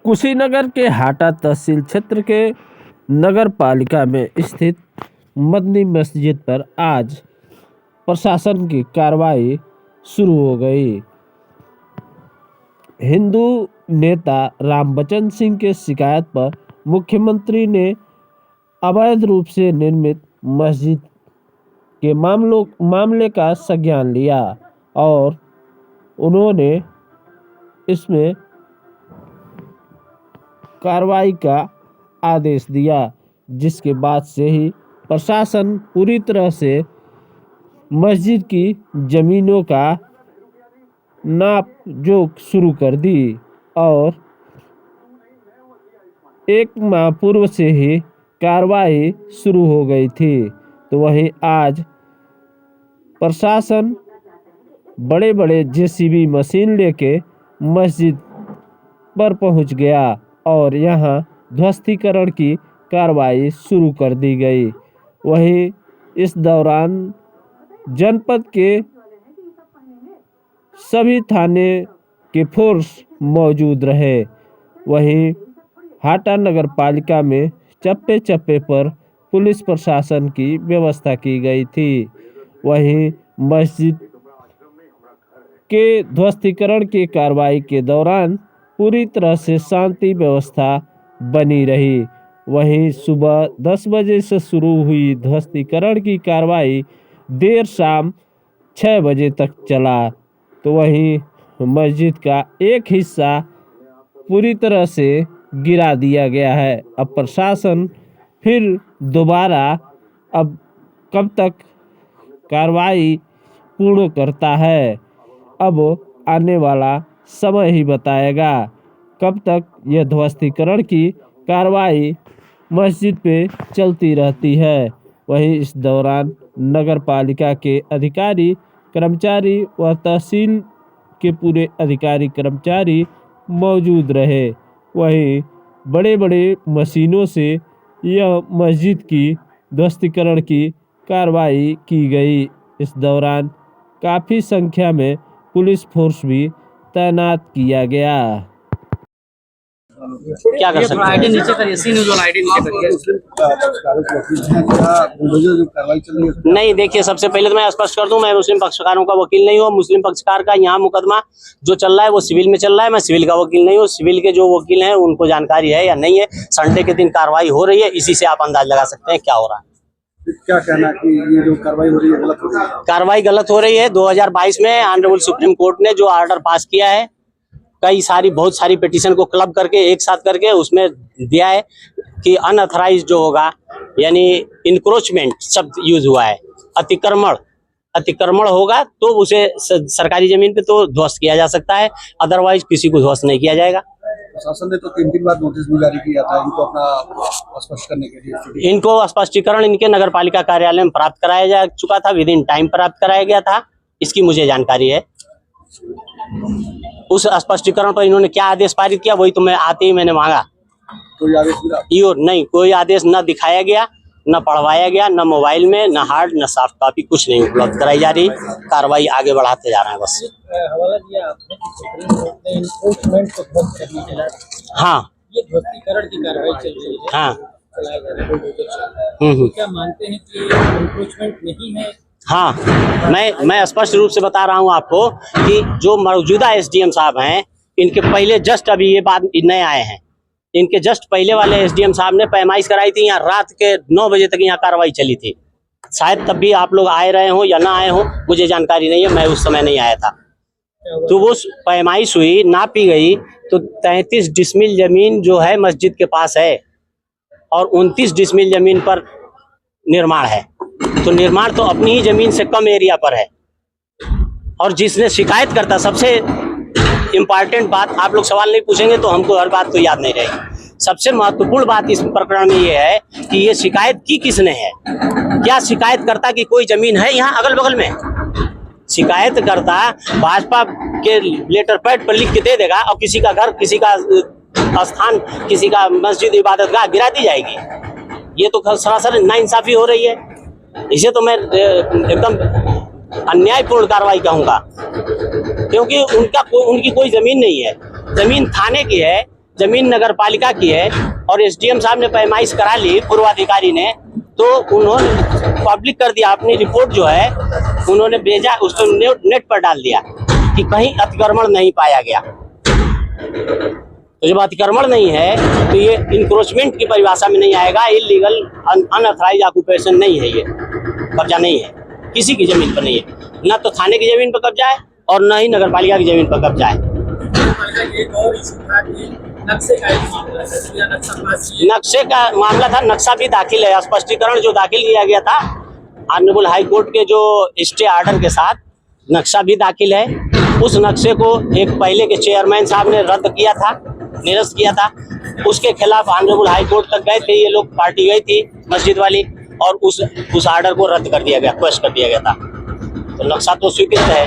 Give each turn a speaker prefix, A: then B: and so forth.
A: कुशीनगर के हाटा तहसील क्षेत्र के नगर पालिका में स्थित मदनी मस्जिद पर आज प्रशासन की कार्रवाई शुरू हो गई। हिंदू नेता रामबचन सिंह के शिकायत पर मुख्यमंत्री ने अवैध रूप से निर्मित मस्जिद के मामले का संज्ञान लिया और उन्होंने इसमें कार्रवाई का आदेश दिया, जिसके बाद से ही प्रशासन पूरी तरह से मस्जिद की ज़मीनों का नाप जोख शुरू कर दी और एक माह पूर्व से ही कार्रवाई शुरू हो गई थी। तो वहीं आज प्रशासन बड़े बड़े जेसीबी मशीन लेके मस्जिद पर पहुंच गया और यहां ध्वस्तीकरण की कार्रवाई शुरू कर दी गई। वहीं इस दौरान जनपद के सभी थाने के फोर्स मौजूद रहे। वहीं हाटा नगर पालिका में चप्पे चप्पे पर पुलिस प्रशासन की व्यवस्था की गई थी। वहीं मस्जिद के ध्वस्तीकरण की कार्रवाई के दौरान पूरी तरह से शांति व्यवस्था बनी रही। वहीं सुबह 10 बजे से शुरू हुई ध्वस्तीकरण की कार्रवाई देर शाम 6 बजे तक चला। तो वहीं मस्जिद का एक हिस्सा पूरी तरह से गिरा दिया गया है। अब प्रशासन फिर दोबारा अब कब तक कार्रवाई पूर्ण करता है, अब आने वाला समय ही बताएगा कब तक यह ध्वस्तीकरण की कार्रवाई मस्जिद पे चलती रहती है। वहीं इस दौरान नगर पालिका के अधिकारी कर्मचारी व तहसील के पूरे अधिकारी कर्मचारी मौजूद रहे। वहीं बड़े बड़े मशीनों से यह मस्जिद की ध्वस्तीकरण की कार्रवाई की गई। इस दौरान काफ़ी संख्या में पुलिस फोर्स भी तैनात किया गया।
B: क्या कर सकते हैं? नीचे करिए, सी न्यूज़ वाला आईडी नीचे करिए। नहीं, देखिए, सबसे पहले तो मैं स्पष्ट कर दूं, मैं मुस्लिम पक्षकारों का वकील नहीं हूं। मुस्लिम पक्षकार का यहाँ मुकदमा जो चल रहा है वो सिविल में चल रहा है। मैं सिविल का वकील नहीं हूं। सिविल के जो वकील हैं उनको जानकारी है या नहीं है। संडे के दिन कार्रवाई हो रही है, इसी से आप अंदाज लगा सकते हैं क्या हो रहा है।
C: क्या कहना कि ये जो कार्रवाई हो रही है गलत हो रही है?
B: कार्रवाई गलत हो रही है। 2022 में ऑनरेबल सुप्रीम कोर्ट ने जो ऑर्डर पास किया है, बहुत सारी पिटीशन को क्लब करके एक साथ करके उसमें दिया है कि अनऑथराइज जो होगा, यानी इंक्रोचमेंट शब्द यूज हुआ है, अतिक्रमण होगा तो उसे सरकारी जमीन पे तो ध्वस्त किया जा सकता है, अदरवाइज किसी को ध्वस्त नहीं किया जाएगा।
C: प्रशासन ने तो 3 दिन बाद नोटिस भी जारी किया था इनको अपना स्पष्ट करने के लिए।
B: इनको स्पष्टीकरण इनके नगर पालिका कार्यालय में प्राप्त कराया जा चुका था, विद इन टाइम प्राप्त कराया गया था, इसकी मुझे जानकारी है। उस स्पष्टीकरण पर इन्होंने क्या आदेश पारित किया वही तो मैं आते ही मैंने मांगा।
C: कोई आदेश मिला?
B: नहीं, कोई आदेश न दिखाया गया, न पढ़वाया गया, न मोबाइल में, न हार्ड, न सॉफ्ट कॉपी, कुछ नहीं उपलब्ध कराई जा रही। कार्रवाई आगे बढ़ाते जा रहे हैं बस।
D: हवाला दिया आपने कि सुप्रीम कोर्ट ने एनफोर्समेंट को ध्वस्त करने के लिए,
B: हाँ,
D: ये ध्वस्तीकरण की कार्रवाई चल रही है,
B: हाँ,
D: चलाया जा रहा है, तो क्या मानते हैं कि एनफोर्समेंट नहीं है?
B: हाँ, मैं स्पष्ट रूप से बता रहा हूँ आपको कि जो मौजूदा एसडीएम साहब हैं, इनके पहले जस्ट अभी ये बात नए आए हैं, इनके जस्ट पहले वाले एसडीएम साहब ने पैमाइश कराई थी। यहाँ रात के 9 बजे तक यहाँ कार्रवाई चली थी। शायद तब भी आप लोग आए रहे हो या ना आए हो, मुझे जानकारी नहीं है, मैं उस समय नहीं आया था। तो वो पैमाइश हुई, नापी गई, तो 33 डिसमिल जमीन जो है मस्जिद के पास है और 29 डिसमिल जमीन पर निर्माण है। तो निर्माण तो अपनी ही जमीन से कम एरिया पर है। और जिसने शिकायत करता, सबसे इम्पॉर्टेंट बात, आप लोग सवाल नहीं पूछेंगे तो हमको हर बात तो याद नहीं रहेगी। सबसे महत्वपूर्ण बात इस प्रकरण में ये है कि ये शिकायत की किसने है। क्या शिकायत करता कि कोई जमीन है यहाँ अगल बगल में? शिकायत करता भाजपा के लेटर पैड पर लिख के दे देगा और किसी का घर, किसी का स्थान, किसी का मस्जिद इबादतगाह गिरा दी जाएगी। ये तो सरासर नाइंसाफी हो रही है। इसे तो मैं एकदम अन्यायपूर्ण कार्रवाई कहूँगा, क्योंकि उनकी कोई जमीन नहीं है। जमीन थाने की है, जमीन नगर पालिका की है और एसडीएम साहब ने पैमाइश करा ली पूर्वाधिकारी ने, तो उन्होंने पब्लिक कर दिया। अपनी रिपोर्ट जो है उन्होंने भेजा, उसको नेट पर डाल दिया कि कहीं अतिक्रमण नहीं पाया गया। तो जब अतिक्रमण नहीं है तो ये इंक्रोचमेंट की परिभाषा में नहीं आएगा। इलीगल अनऑथराइज्ड ऑक्यूपेशन नहीं है, ये कब्जा नहीं है, किसी की जमीन पर नहीं है। ना तो थाने की जमीन पर कब्जा है और न ही नगर पालिका की जमीन पर कब्जा है। नक्शे का मामला था, नक्शा भी दाखिल है। स्पष्टीकरण जो दाखिल किया गया था ऑनरेबल हाई कोर्ट के जो स्टे ऑर्डर के साथ, नक्शा भी दाखिल है। उस नक्शे को एक पहले के चेयरमैन साहब ने रद्द किया था, निरस्त किया था। उसके खिलाफ ऑनरेबल हाई कोर्ट तक गए थे ये लोग, पार्टी गई थी मस्जिद वाली, और उस ऑर्डर को रद्द कर दिया गया, क्वेश्चन कर दिया गया था। तो नक्शा तो स्वीकृत है।